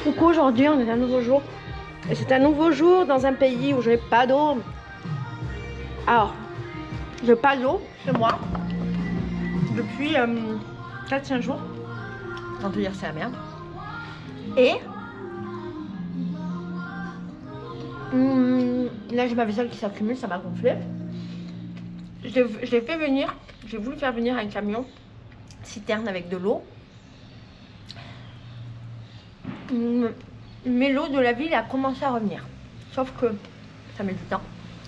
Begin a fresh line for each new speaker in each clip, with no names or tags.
Coucou, aujourd'hui on est un nouveau jour. Et c'est un nouveau jour dans un pays où je n'ai pas d'eau. Alors, je n'ai pas d'eau chez moi depuis 4-5 jours. Sans te dire c'est la merde. Et là j'ai ma vaisselle qui s'accumule, ça m'a gonflé. Je l'ai fait venir, j'ai voulu faire venir un camion citerne avec de l'eau. Mais l'eau de la ville a commencé à revenir. Sauf que ça met du temps.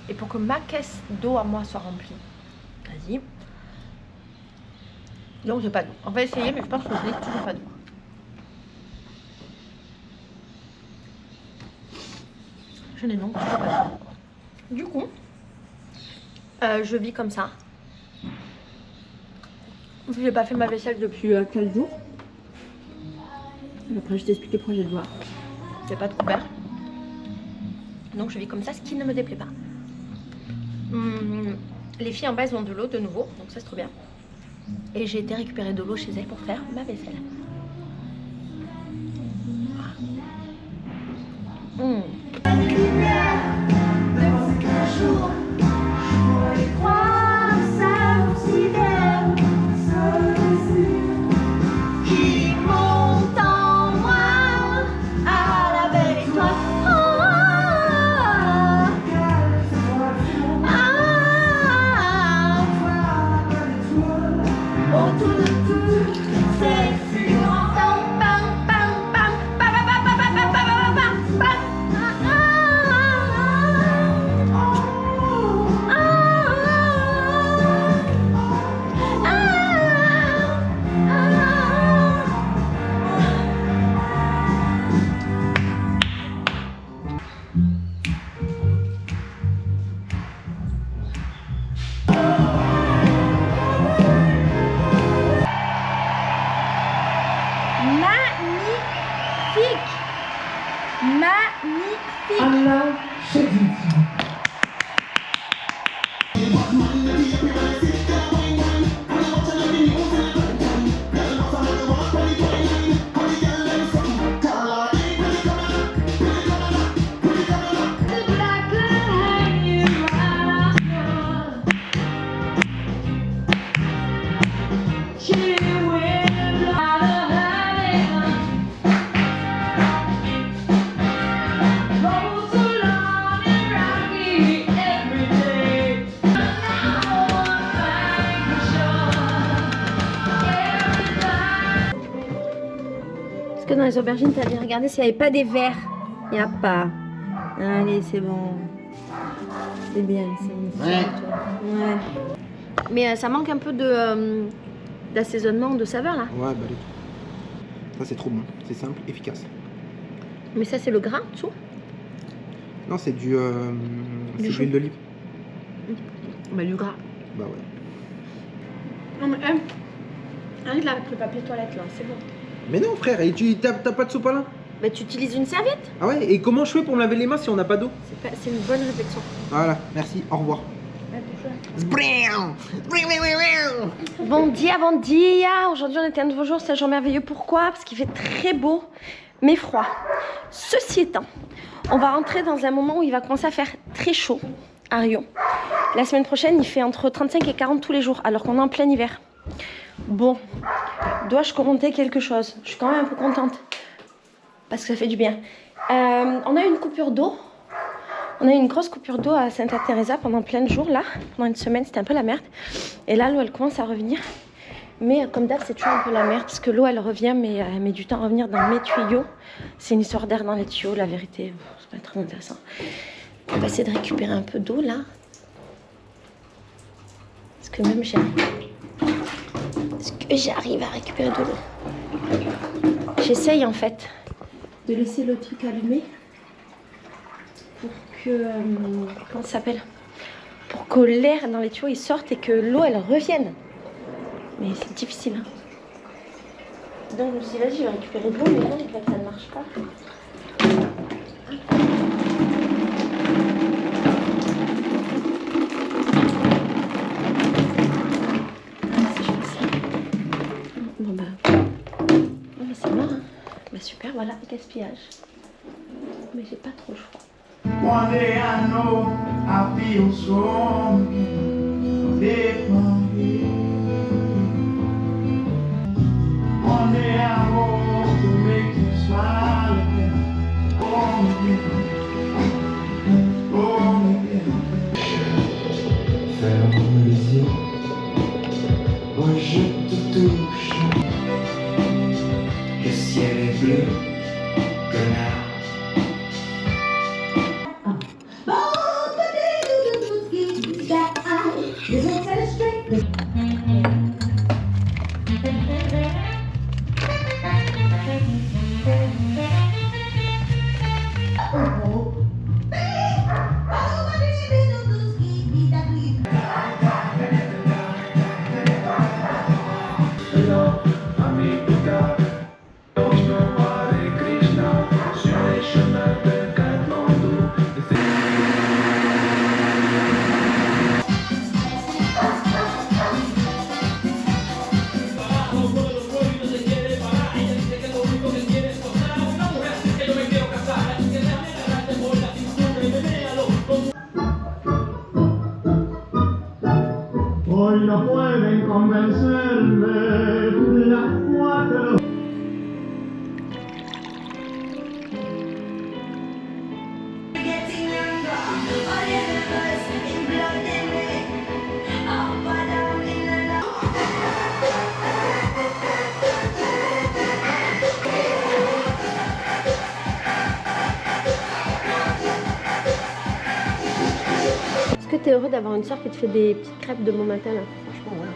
Et pour que ma caisse d'eau à moi soit remplie, vas-y. Donc j'ai pas d'eau. On va essayer, mais je pense que je n'ai toujours pas d'eau. Je n'ai donc toujours pas d'eau. Du coup, je vis comme ça. J'ai pas fait ma vaisselle depuis 15 jours. Après, je t'explique le projet de loi. J'ai pas de couvert. Donc, je vis comme ça, ce qui ne me déplaît pas. Les filles en bas, elles ont de l'eau de nouveau. Donc, ça, c'est trop bien. Et j'ai été récupérer de l'eau chez elles pour faire ma vaisselle. Magnifique.
Anna Chedid.
Que dans les aubergines, tu allais regarder s'il n'y avait pas des verres. Il n'y a pas. Allez, c'est bon. C'est bien, c'est ouais. Mais ça manque un peu d'assaisonnement, de saveur là.
Ouais, bah allez. Ça c'est trop bon, c'est simple, efficace.
Mais ça c'est le gras en dessous?
Non, c'est du l'huile d'olive.
Bah du gras.
Bah ouais.
Non mais arrête là avec le papier toilette là, c'est bon.
Mais non frère, et t'as pas de sopalin?
Bah tu utilises une serviette.
Ah ouais, et comment je fais pour me laver les mains si on n'a pas d'eau?
C'est une bonne réflexion.
Voilà, merci, au revoir.
Bon dia, bon dia. Aujourd'hui on était un nouveau jour, c'est un jour merveilleux. Pourquoi? Parce qu'il fait très beau mais froid. Ceci étant, on va rentrer dans un moment où il va commencer à faire très chaud à Rio. La semaine prochaine il fait entre 35 et 40 tous les jours alors qu'on est en plein hiver. Bon, dois-je commenter quelque chose? Je suis quand même un peu contente parce que ça fait du bien. On a eu une coupure d'eau. On a eu une grosse coupure d'eau à Santa Teresa pendant plein de jours là. Pendant une semaine, c'était un peu la merde. Et là, l'eau, elle commence à revenir. Mais comme d'hab, c'est toujours un peu la merde parce que l'eau, elle revient, mais elle met du temps à revenir dans mes tuyaux. C'est une histoire d'air dans les tuyaux, la vérité. C'est pas très intéressant. On va essayer de récupérer un peu d'eau là. Parce que même j'arrive à récupérer de l'eau. J'essaye en fait de laisser le truc allumé pour que comment ça s'appelle, pour que l'air dans les tuyaux il sorte et que l'eau elle revienne. Mais c'est difficile hein. Donc je me suis dit vas-y je vais récupérer de l'eau mais non en fait ça ne marche pas. Bah super, voilà, gaspillage. Mais j'ai pas trop le choix.
One day I know I feel strong again. Lift my head. One day I hope to make you smile again. Born again. Born again. Ferme les yeux. Moi je te touche. Le ciel est bleu. Connard. Hoy no pueden convencerme la foi que
Est-ce que t'es heureux d'avoir une soeur qui te fait des petites crêpes de bon matin là?
Franchement, ouais.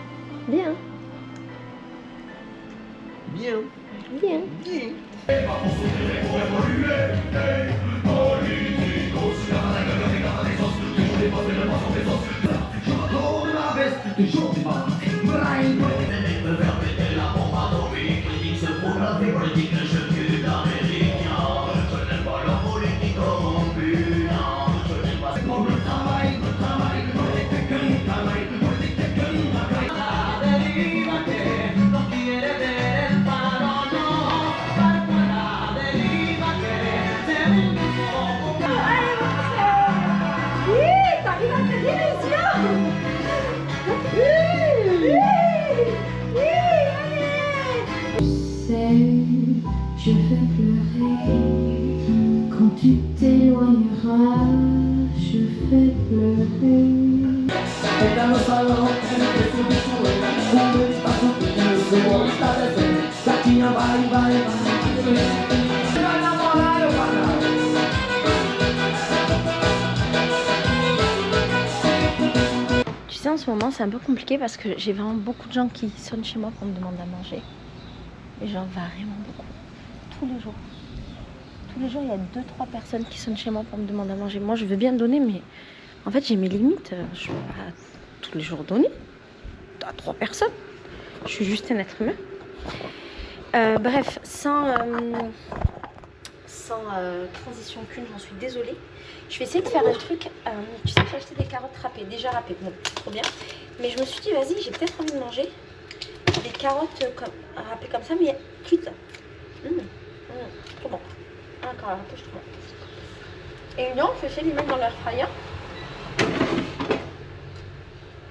Bien.
Bien.
Bien.
Bien.
Je vais pleurer quand tu t'éloigneras. Je vais pleurer.
Tu sais, en ce moment, c'est un peu compliqué parce que j'ai vraiment beaucoup de gens qui sonnent chez moi pour me demander à manger. Et genre vraiment beaucoup. Tous les jours. Tous les jours, il y a 2-3 personnes qui sonnent chez moi pour me demander à manger. Moi, je veux bien donner, mais en fait, j'ai mes limites. Je ne peux pas tous les jours donner à 3 personnes. Je suis juste un être humain. Bref, sans transition qu'une, j'en suis désolée. Je vais essayer de faire un truc. Tu sais, j'ai acheté des carottes râpées, déjà râpées. Bon, trop bien. Mais je me suis dit, vas-y, j'ai peut-être envie de manger des carottes râpées comme ça, mais cuites. Trop bon. Encore un peu, je trouve. Et non, je vais essayer de les mettre dans l'air fryer.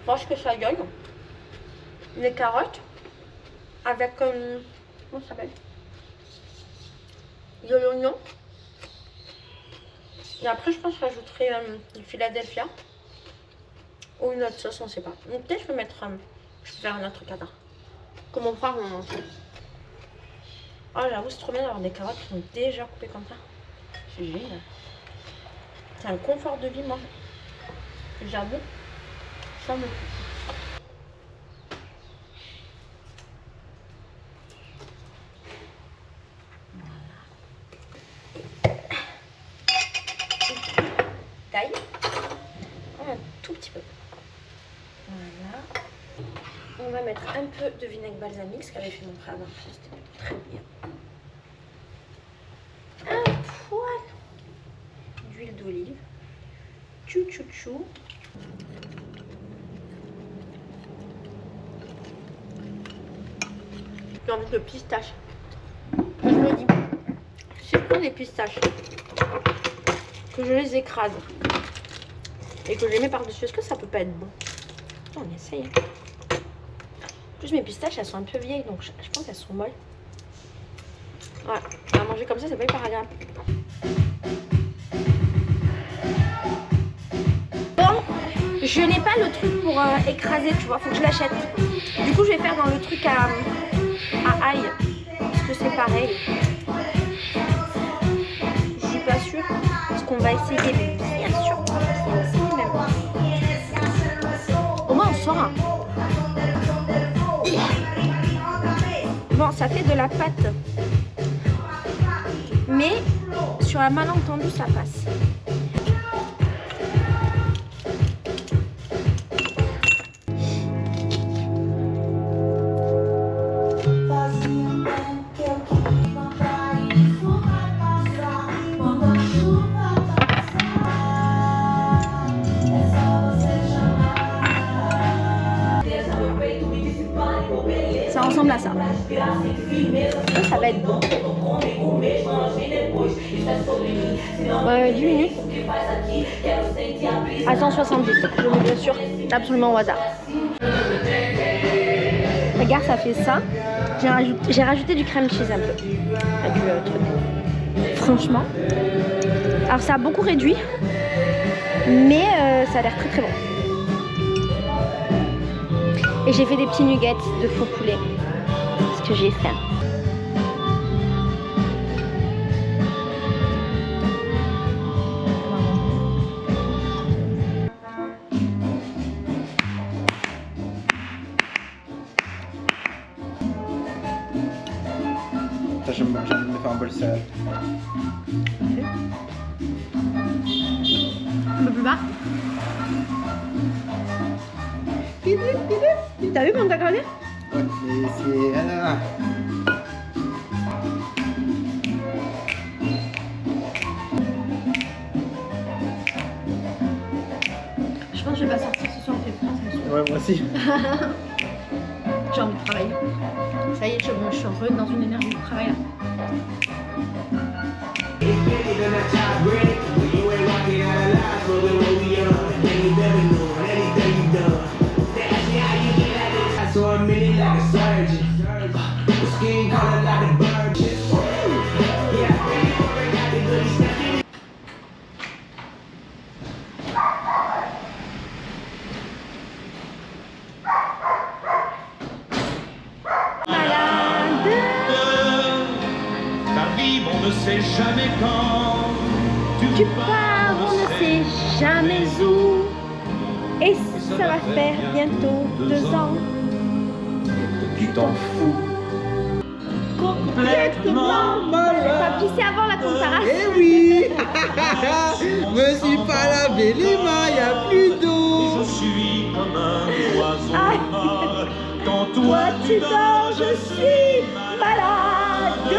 Voir ce que ça donne. Les carottes avec comment ça s'appelle, de l'oignon. Et après, je pense que je rajouterai du Philadelphia ou une autre sauce, on ne sait pas. Donc peut-être je peux mettre, je vais faire un autre cadre. Comme mon frère, on... Oh, j'avoue, c'est trop bien d'avoir des carottes qui sont déjà coupées comme ça. C'est génial. C'est un confort de vie, moi. J'avoue, ça me plaît. Taille. Un tout petit peu. Voilà. On va mettre un peu de vinaigre balsamique, ce qu'avait fait mon frère. C'était très bien. Un poil d'huile d'olive. Chou chou chou. J'ai envie de pistache. Je me dis. les pistaches, que je les écrase et que je les mets par-dessus, est-ce que ça peut pas être bon? On essaye. En plus mes pistaches elles sont un peu vieilles donc je pense qu'elles sont molles. Ouais, à manger comme ça c'est pas hyper agréable. Bon, je n'ai pas le truc pour écraser, tu vois, faut que je l'achète. Du coup je vais faire dans le truc à ail, parce que c'est pareil. Je suis pas sûre, parce qu'on va essayer, bien sûr, on va essayer même. Au moins on saura. Bon, ça fait de la pâte. Mais sur un malentendu, ça passe. Ça ressemble à ça. Ça va être bon. Ouais, 10 minutes. À 170. Je mets bien sûr absolument au hasard. Regarde, ça fait ça. J'ai rajouté du crème cheese un peu. Du truc. Franchement. Alors ça a beaucoup réduit. Mais ça a l'air très très bon. Et j'ai fait des petits nuggets de faux poulet. C'est ce que j'ai fait.
J'ai envie de me faire un bol salade.
Un peu plus bas. T'as vu comment t'as gradé?
Ouais, mais c'est... Ah.
Je pense que je vais pas sortir ce soir, c'est sûr.
Ouais, moi aussi.
J'ai envie de travailler. Ça y est, je suis re dans une énergie de travail là.
So I'm really like a surgeon. The skin color like a virgin. Yeah, I got the good stuff.
Malade.
Ta vie, on ne sait jamais quand.
Tu pars, on ne sait jamais où. Et ça va faire bientôt 2 ans.
Tu t'en fous.
Complètement malade. T'as pissé avant la comparaison.
Eh oui. Me suis pas lavé les mains, y a plus d'eau.
Je suis comme un oiseau
Ah.
mort. Quand
Toi
toi
tu dors, je suis malade.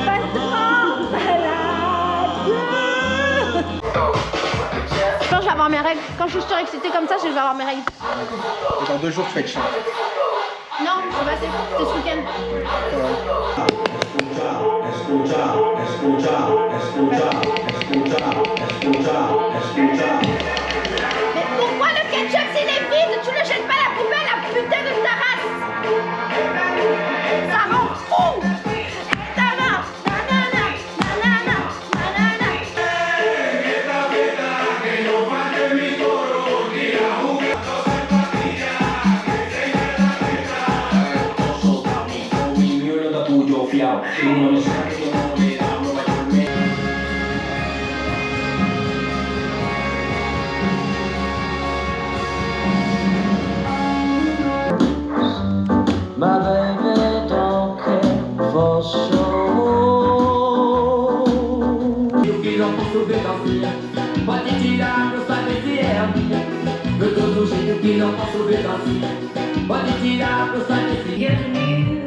Pas trop malade. Je pense que je vais avoir mes règles. Quand je suis surexcitée comme ça, je vais avoir mes règles.
Et dans 2 jours, tu fais le chien.
Non, c'est passé. C'était ce week-end. Mais pourquoi le ketchup s'il est vide? Tu le jettes pas à la poubelle, la putain de ta race. Ça rend fou. Nanana, nanana, nanana, nanana.
My baby don't care for show.
Que não posso ver sozinha, pode tirar meu sabe-se-é. Eu tô do jeito que não posso ver sozinha, pode tirar meu sabe-se-é.